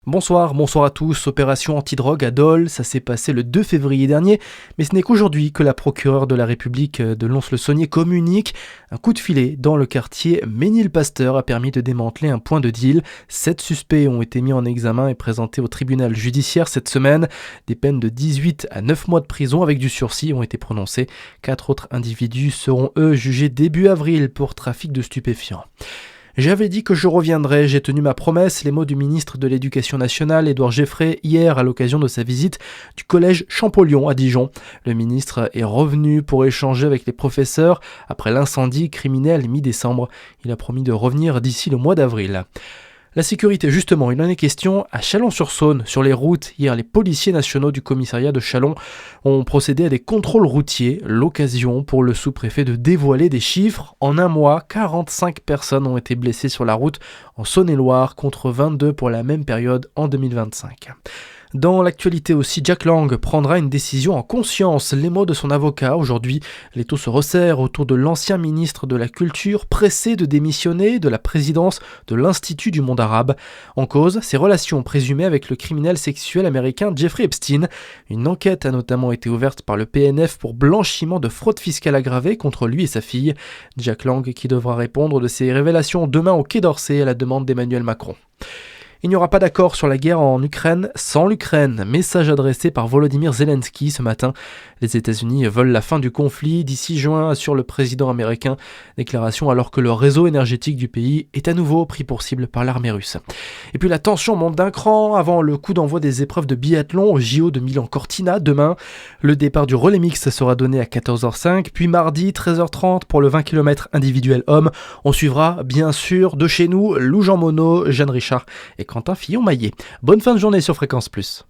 Bonsoir à tous. Opération antidrogue à Dole, ça s'est passé le 2 février dernier, mais ce n'est qu'aujourd'hui que la procureure de la République de Lons-le-Saunier communique. Un coup de filet dans le quartier Ménilpasteur a permis de démanteler un point de deal. 7 suspects ont été mis en examen et présentés au tribunal judiciaire cette semaine. Des peines de 18 à 9 mois de prison avec du sursis ont été prononcées. 4 autres individus seront eux jugés début avril pour trafic de stupéfiants. J'avais dit que je reviendrais, j'ai tenu ma promesse, les mots du ministre de l'Éducation nationale, Édouard Geoffrey, hier à l'occasion de sa visite du collège Champollion à Dijon. Le ministre est revenu pour échanger avec les professeurs après l'incendie criminel mi-décembre. Il a promis de revenir d'ici le mois d'avril. La sécurité, justement, il en est question à Chalon-sur-Saône. Sur les routes, hier, les policiers nationaux du commissariat de Chalon ont procédé à des contrôles routiers. L'occasion pour le sous-préfet de dévoiler des chiffres. En un mois, 45 personnes ont été blessées sur la route en Saône-et-Loire contre 22 pour la même période en 2025. Dans l'actualité aussi, Jack Lang prendra une décision en conscience. Les mots de son avocat. Aujourd'hui, les taux se resserrent autour de l'ancien ministre de la Culture, pressé de démissionner de la présidence de l'Institut du monde arabe. En cause, ses relations présumées avec le criminel sexuel américain Jeffrey Epstein. Une enquête a notamment été ouverte par le PNF pour blanchiment de fraude fiscale aggravée contre lui et sa fille. Jack Lang qui devra répondre de ses révélations demain au Quai d'Orsay à la demande d'Emmanuel Macron. Il n'y aura pas d'accord sur la guerre en Ukraine sans l'Ukraine. Message adressé par Volodymyr Zelensky ce matin. Les États-Unis veulent la fin du conflit d'ici juin, assure le président américain. Déclaration alors que le réseau énergétique du pays est à nouveau pris pour cible par l'armée russe. Et puis la tension monte d'un cran avant le coup d'envoi des épreuves de biathlon au JO de Milan-Cortina demain. Le départ du relais mix sera donné à 14h05, puis mardi 13h30 pour le 20 km individuel homme. On suivra bien sûr de chez nous Lou Jean Monod, Jeanne Richard et Quentin Fillon-Maillet. Bonne fin de journée sur Fréquence Plus.